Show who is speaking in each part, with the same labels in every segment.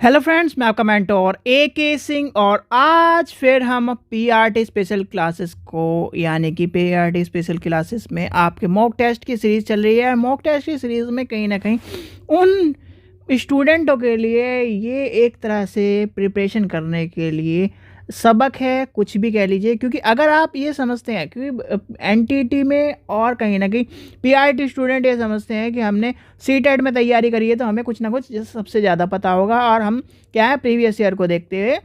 Speaker 1: Hello friends, मैं आपका mentor AK Singh और आज फिर हम PRT स्पेशल क्लासेस को यानी कि PRT स्पेशल क्लासेस में आपके मॉक टेस्ट की सीरीज़ चल रही है। मॉक टेस्ट की सीरीज़ में कहीं ना कहीं उन स्टूडेंटों के लिए ये एक तरह से प्रिपरेशन करने के लिए सबक है, कुछ भी कह लीजिए। क्योंकि अगर आप ये समझते हैं, क्योंकि NTT में और कहीं ना कहीं PRT स्टूडेंट ये समझते हैं कि हमने CTET में तैयारी करी है तो हमें कुछ ना कुछ सबसे ज़्यादा पता होगा और हम क्या है प्रीवियस ईयर को देखते हुए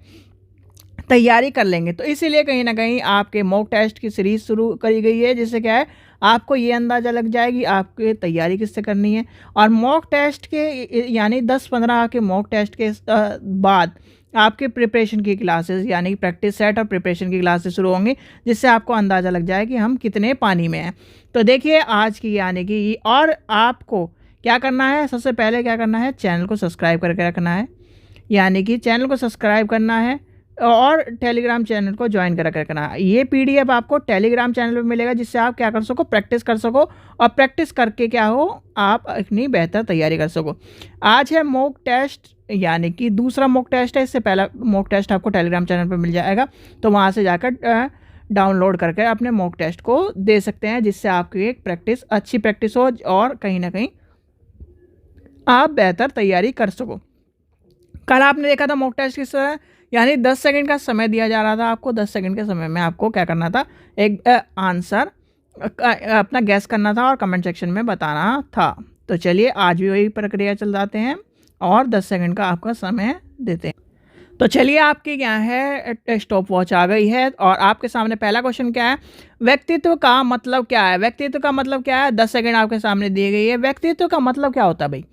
Speaker 1: तैयारी कर लेंगे। तो इसीलिए कहीं ना कहीं आपके मॉक टेस्ट की सीरीज़ शुरू करी गई है, जिससे क्या है आपको ये अंदाज़ा लग जाएगी आपके तैयारी किससे करनी है। और मॉक टेस्ट के यानी 10-15 के मॉक टेस्ट के बाद आपके प्रिपरेशन की क्लासेस यानी प्रैक्टिस सेट और प्रिपरेशन की क्लासेस शुरू होंगी, जिससे आपको अंदाज़ा लग जाए कि हम कितने पानी में हैं। तो देखिए आज की यानी कि और आपको क्या करना है, सबसे पहले क्या करना है, चैनल को सब्सक्राइब करके रखना है। यानी कि चैनल को सब्सक्राइब करना है और टेलीग्राम चैनल को ज्वाइन कर रखना है। ये PDF आपको टेलीग्राम चैनल पे मिलेगा, जिससे आप क्या कर सको, प्रैक्टिस कर सको और प्रैक्टिस करके क्या हो आप अपनी बेहतर तैयारी कर सको। आज है मॉक टेस्ट यानी कि दूसरा मॉक टेस्ट है। इससे पहला मॉक टेस्ट आपको टेलीग्राम चैनल पर मिल जाएगा, तो वहाँ से जाकर डाउनलोड करके अपने मॉक टेस्ट को दे सकते हैं, जिससे आपकी एक प्रैक्टिस अच्छी प्रैक्टिस हो और कहीं ना कहीं आप बेहतर तैयारी कर सको। कल आपने देखा था मॉक टेस्ट किस तरह, यानी 10 सेकंड का समय दिया जा रहा था आपको। 10 सेकंड के समय में आपको क्या करना था, एक आंसर अपना गैस करना था और कमेंट सेक्शन में बताना था। तो चलिए आज भी वही प्रक्रिया चल जाते हैं और 10 सेकंड का आपका समय देते हैं। तो चलिए आपकी क्या है स्टॉप वॉच आ गई है और आपके सामने पहला क्वेश्चन क्या है, व्यक्तित्व का मतलब क्या है। व्यक्तित्व का मतलब क्या है, 10 सेकंड आपके सामने दी गई है। व्यक्तित्व का मतलब क्या होता है भाई,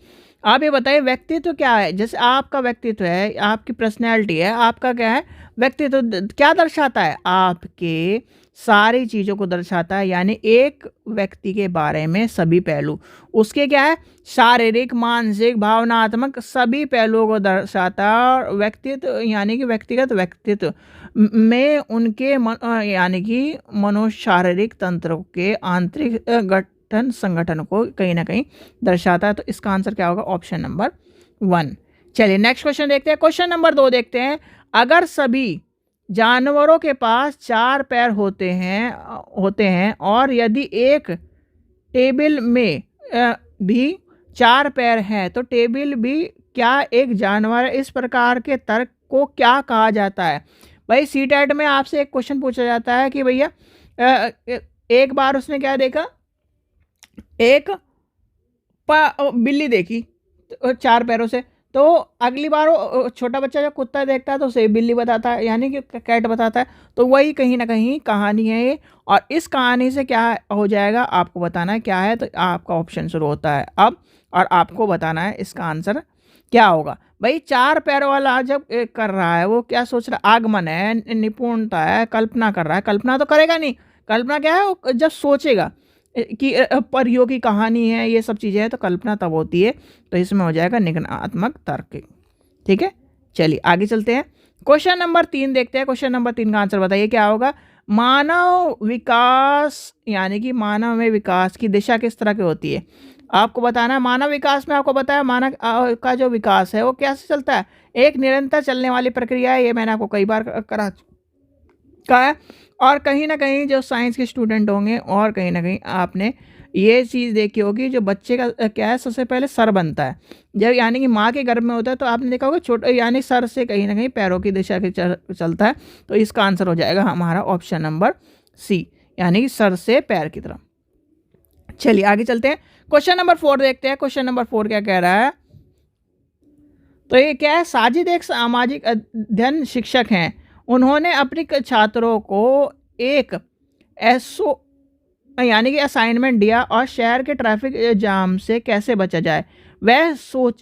Speaker 1: आप ये बताइए व्यक्तित्व क्या है। जैसे आपका व्यक्तित्व है, आपकी पर्सनैलिटी है, आपका क्या है व्यक्तित्व क्या दर्शाता है, आपके सारी चीज़ों को दर्शाता है। यानी एक व्यक्ति के बारे में सभी पहलू उसके क्या है, शारीरिक मानसिक भावनात्मक सभी पहलुओं को दर्शाता है। और व्यक्तित्व यानी कि व्यक्तिगत व्यक्तित्व में उनके यानी कि मनोशारीरिक तंत्रों के आंतरिक संगठन को कहीं ना कहीं दर्शाता है। तो इसका आंसर क्या होगा, ऑप्शन नंबर 1। चलिए नेक्स्ट क्वेश्चन देखते हैं। क्वेश्चन नंबर 2 देखते हैं। अगर सभी जानवरों के पास 4 पैर होते हैं और यदि एक टेबल में भी 4 पैर हैं तो टेबल भी क्या एक जानवर है। इस प्रकार के तर्क को क्या कहा जाता है। भाई CTET में आपसे एक क्वेश्चन पूछा जाता है कि भैया एक बार उसने क्या देखा, एक बिल्ली देखी 4 पैरों से, तो अगली बार वो छोटा बच्चा जब कुत्ता देखता है तो उसे बिल्ली बताता है यानी कि कैट बताता है। तो वही कहीं ना कहीं कहानी है ये। और इस कहानी से क्या हो जाएगा आपको बताना है क्या है। तो आपका ऑप्शन शुरू होता है अब और आपको बताना है इसका आंसर क्या होगा। भाई 4 पैरों वाला जब कर रहा है वो क्या सोच रहा है, आगमन है, निपुणता है, कल्पना कर रहा है। कल्पना तो करेगा नहीं, कल्पना क्या है वो जब सोचेगा कि परियों की कहानी है, ये सब चीज़ें हैं, तो कल्पना तब होती है। तो इसमें हो जाएगा निगमनात्मक तर्क। ठीक है, चलिए आगे चलते हैं। क्वेश्चन नंबर 3 देखते हैं। क्वेश्चन नंबर 3 का आंसर बताइए क्या होगा। मानव विकास यानी कि मानव में विकास की दिशा किस तरह की होती है, आपको बताना है। मानव विकास में आपको बताया मानव का जो विकास है वो कैसे चलता है, एक निरंतर चलने वाली प्रक्रिया है। ये मैंने आपको कई बार कहा है। और कहीं ना कहीं जो साइंस के स्टूडेंट होंगे और कहीं ना कहीं आपने ये चीज़ देखी होगी, जो बच्चे का क्या है सबसे पहले सर बनता है जब यानी कि माँ के गर्भ में होता है, तो आपने देखा होगा छोटा यानी सर से कहीं ना कहीं पैरों की दिशा के चलता है। तो इसका आंसर हो जाएगा हमारा ऑप्शन नंबर C यानी कि सर से पैर की तरफ। चलिए आगे चलते हैं। क्वेश्चन नंबर 4 देखते हैं। क्वेश्चन नंबर 4 क्या कह रहा है, तो ये क्या है, साजिद एक सामाजिक अध्ययन शिक्षक हैं। उन्होंने अपने छात्रों को एक एसओ यानी कि असाइनमेंट दिया और शहर के ट्रैफिक जाम से कैसे बचा जाए। वह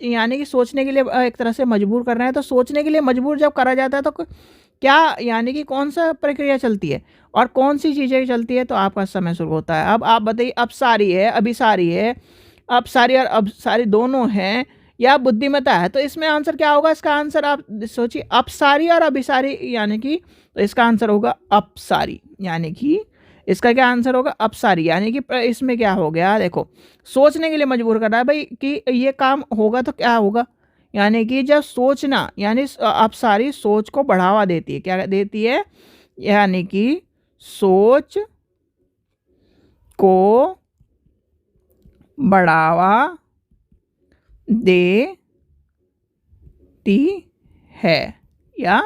Speaker 1: यानी कि सोचने के लिए एक तरह से मजबूर कर रहे हैं। तो सोचने के लिए मजबूर जब करा जाता है तो क्या यानी कि कौन सा प्रक्रिया चलती है और कौन सी चीज़ें चलती है, तो आपका समय शुरू होता है। अब आप बताइए, अपसारी है, अभिसारी है, अपसारी और अभिसारी दोनों हैं या बुद्धिमत्ता है। तो इसमें आंसर क्या होगा, इसका आंसर आप सोचिए, अपसारी और अभिसारी यानी कि, तो इसका आंसर होगा अपसारी यानी कि इसका क्या आंसर होगा, अपसारी यानी कि इसमें क्या हो गया, देखो सोचने के लिए मजबूर कर रहा है भाई कि ये काम होगा तो क्या होगा, यानी कि जब सोचना यानी आप सारी सोच को बढ़ावा देती है, क्या देती है, यानी कि सोच को बढ़ावा देती है या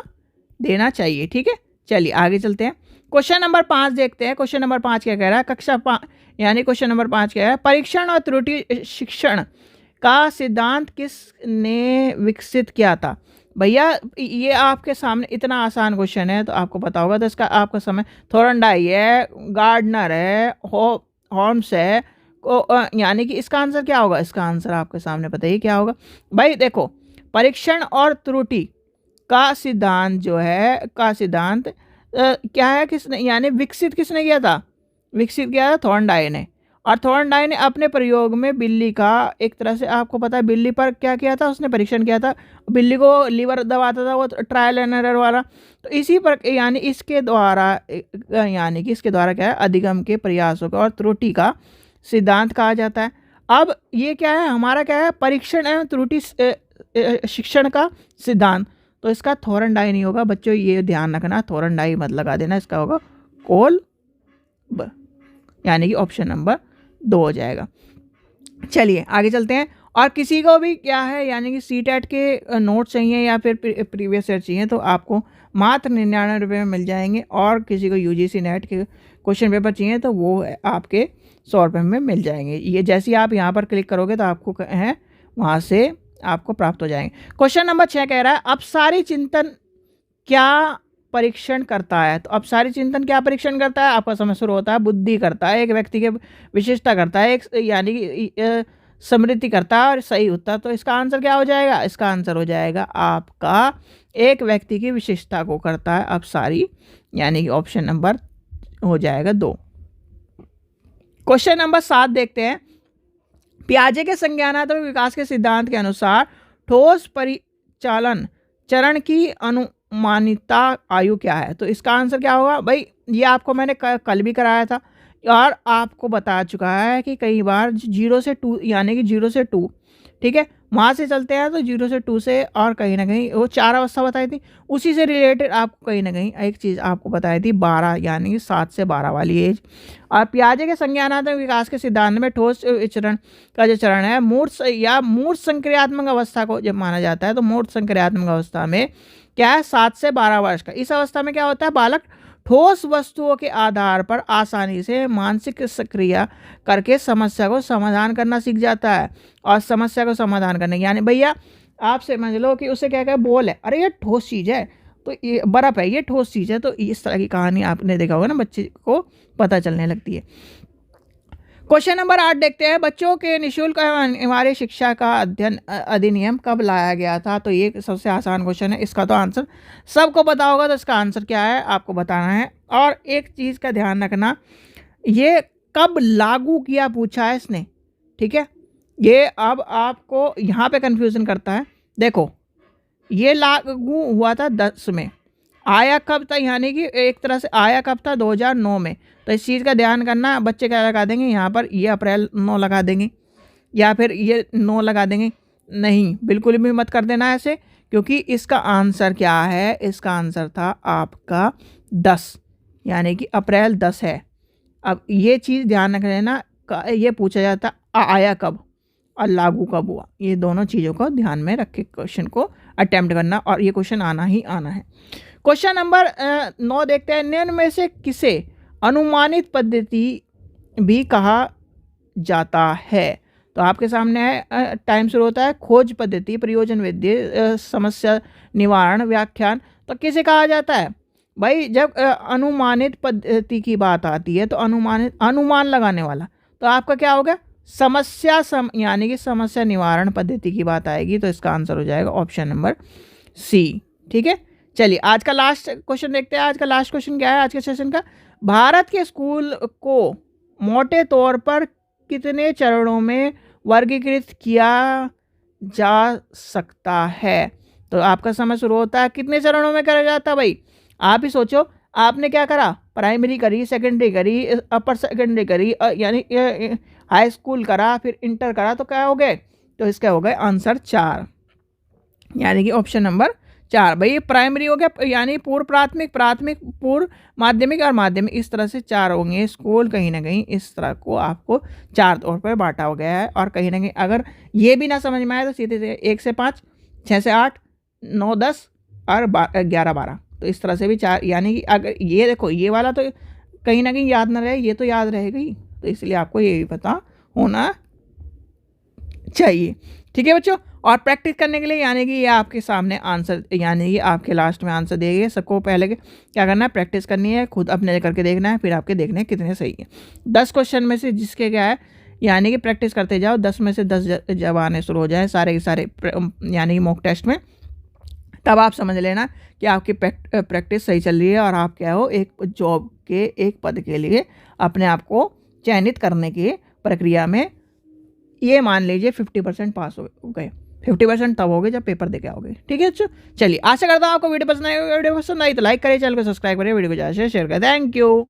Speaker 1: देना चाहिए। ठीक है, चलिए आगे चलते हैं। क्वेश्चन नंबर 5 देखते हैं। क्वेश्चन नंबर 5 क्या कह रहा है, कक्षा 5 यानी क्वेश्चन नंबर 5 क्या है, परीक्षण और त्रुटि शिक्षण का सिद्धांत किसने विकसित किया था। भैया ये आपके सामने इतना आसान क्वेश्चन है तो आपको पता होगा, तो इसका आपका समय थॉर्नडाई है, गार्डनर है, होम्स है, यानी कि इसका आंसर क्या होगा, इसका आंसर आपके सामने पता ही क्या होगा। भाई देखो, परीक्षण और त्रुटि का सिद्धांत जो है, का सिद्धांत क्या है, किसने यानी विकसित किसने किया था, विकसित किया था थॉर्नडाई ने। और थॉर्नडाई ने अपने प्रयोग में बिल्ली का, एक तरह से आपको पता है बिल्ली पर क्या किया था, उसने परीक्षण किया था, बिल्ली को लीवर दबाता था, वो ट्रायल एंड एरर वाला। तो इसी पर यानी इसके द्वारा यानी कि इसके द्वारा क्या है, अधिगम के प्रयासों का और त्रुटि का सिद्धांत कहा जाता है। अब ये क्या है, हमारा क्या है, परीक्षण एवं त्रुटि शिक्षण का सिद्धांत, तो इसका थॉर्नडाई नहीं होगा बच्चों, ये ध्यान रखना, थॉर्नडाई मत लगा देना, इसका होगा कोल्ब, यानी कि ऑप्शन नंबर 2 हो जाएगा। चलिए आगे चलते हैं। और किसी को भी क्या है, यानी कि सीटेट के नोट चाहिए या फिर प्रीवियस ईयर चाहिए तो आपको मात्र 99 रुपये में मिल जाएंगे, और किसी को यूजीसी नेट के क्वेश्चन पेपर चाहिए तो वो आपके 100 रुपये में मिल जाएंगे। ये जैसे ही आप यहाँ पर क्लिक करोगे तो आपको है वहाँ से आपको प्राप्त हो जाएंगे। क्वेश्चन नंबर 6 कह रहा है, अपसारी चिंतन क्या परीक्षण करता है। तो अपसारी चिंतन क्या परीक्षण करता है, आपका समय शुरू होता है, बुद्धि करता है, एक व्यक्ति के विशेषता करता है, एक यानी कि समृद्धि करता है, और सही उत्तर, तो इसका आंसर क्या हो जाएगा, इसका आंसर हो जाएगा आपका एक व्यक्ति की विशेषता को करता है अपसारी, यानी कि ऑप्शन नंबर हो जाएगा 2। क्वेश्चन नंबर 7 देखते हैं। पियाजे के संज्ञानात्मक विकास के सिद्धांत के अनुसार ठोस परिचालन चरण की अनुमानिता आयु क्या है। तो इसका आंसर क्या होगा भाई, ये आपको मैंने कल भी कराया था और आपको बता चुका है कि कई बार 0 से 2 यानी कि 0 से 2, ठीक है, वहाँ से चलते हैं तो 0 से 2 से, और कहीं ना कहीं वो 4 अवस्था बताई थी, उसी से रिलेटेड आपको कहीं ना कहीं एक चीज़ आपको बताई थी 12 यानी कि 7 से 12 वाली एज। और पियाजे के संज्ञानात्मक विकास के सिद्धांत में ठोस चरण का जो चरण है मूर्त या मूर्त संक्रियात्मक अवस्था को जब माना जाता है, तो मूर्त संक्रियात्मक अवस्था में क्या है, 7 से 12 वर्ष का। इस अवस्था में क्या होता है, बालक ठोस वस्तुओं के आधार पर आसानी से मानसिक सक्रिया करके समस्या को समाधान करना सीख जाता है। और समस्या को समाधान करने यानी भैया आप समझ लो कि उसे क्या क्या बॉल है, अरे ये ठोस चीज़ है, तो ये बर्फ है, ये ठोस चीज़ है, तो इस तरह की कहानी आपने देखा होगा ना, बच्चे को पता चलने लगती है। क्वेश्चन नंबर 8 देखते हैं। बच्चों के निःशुल्क अनिवार्य शिक्षा का अधिनियम कब लाया गया था। तो ये सबसे आसान क्वेश्चन है, इसका तो आंसर सबको पता होगा, तो इसका आंसर क्या है आपको बताना है। और एक चीज़ का ध्यान रखना, ये कब लागू किया पूछा है इसने, ठीक है, ये अब आपको यहाँ पे कंफ्यूजन करता है। देखो ये लागू हुआ था 10 में, आया कब था, यानी कि एक तरह से आया कब था 2009 में। तो इस चीज़ का ध्यान करना, बच्चे क्या लगा देंगे यहाँ पर, ये अप्रैल 9 लगा देंगे या फिर ये 9 लगा देंगे, नहीं बिल्कुल भी मत कर देना ऐसे, क्योंकि इसका आंसर क्या है, इसका आंसर था आपका 10, यानी कि अप्रैल 10 है। अब ये चीज़ ध्यान रख लेना, ये पूछा जाता आया कब और लागू कब हुआ, ये दोनों चीज़ों को ध्यान में रख के क्वेश्चन को अटेम्प्ट करना, और ये क्वेश्चन आना ही आना है। क्वेश्चन नंबर 9 देखते हैं। निम्न में से किसे अनुमानित पद्धति भी कहा जाता है। तो आपके सामने है, टाइम शुरू होता है, खोज पद्धति, प्रयोजन विधि, समस्या निवारण, व्याख्यान। तो किसे कहा जाता है भाई, जब अनुमानित पद्धति की बात आती है तो अनुमान लगाने वाला, तो आपका क्या होगा, समस्या यानी कि समस्या निवारण पद्धति की बात आएगी, तो इसका आंसर हो जाएगा ऑप्शन नंबर सी। ठीक है, चलिए आज का लास्ट क्वेश्चन देखते हैं। आज का लास्ट क्वेश्चन क्या है आज के सेशन का, भारत के स्कूल को मोटे तौर पर कितने चरणों में वर्गीकृत किया जा सकता है। तो आपका समय शुरू होता है, कितने चरणों में करा जाता है भाई, आप ही सोचो, आपने क्या करा, प्राइमरी करी, सेकेंडरी करी, अपर सेकेंडरी करी, यानी हाई स्कूल करा, फिर इंटर करा, तो क्या हो गए, तो इसका हो गए आंसर 4। यानी कि ऑप्शन नंबर 4। भाई ये प्राइमरी हो गया, यानी पूर्व प्राथमिक, प्राथमिक, पूर्व माध्यमिक और माध्यमिक, इस तरह से 4 होंगे स्कूल। कहीं ना कहीं इस तरह को आपको 4 तौर पर बांटा हो गया है। और कहीं ना कहीं अगर ये भी ना समझ में आए तो सीधे से 1 से 5, 6 से 8, 9, 10 और 11, 12, तो इस तरह से भी 4। यानी कि अगर ये देखो ये वाला तो कहीं ना कहीं याद ना रहे, ये तो याद रहेगा ही, तो इसलिए आपको ये भी पता होना चाहिए। ठीक है बच्चों, और प्रैक्टिस करने के लिए यानी कि ये आपके सामने आंसर, यानी कि आपके लास्ट में आंसर देंगे। सबको पहले क्या करना है, प्रैक्टिस करनी है, खुद अपने करके देखना है, फिर आपके देखने कितने सही है। 10 क्वेश्चन में से जिसके क्या है, यानी कि प्रैक्टिस करते जाओ, 10 में से 10 जब आने शुरू हो जाए सारे के सारे यानी कि मॉक टेस्ट में, तब आप समझ लेना कि आपकी प्रैक्टिस सही चल रही है और आप क्या हो, एक जॉब के एक पद के लिए अपने आप को चयनित करने की प्रक्रिया में, ये मान लीजिए 50% पास हो गए। 50% तब हो गए जब पेपर देके आओगे। ठीक है अच्छा, चलिए आशा करता हूँ आपको वीडियो पसंद आएगा। वीडियो पसंद आई तो लाइक करें, चैनल को सब्सक्राइब करें, वीडियो को ज़्यादा शेयर करें। Thank you.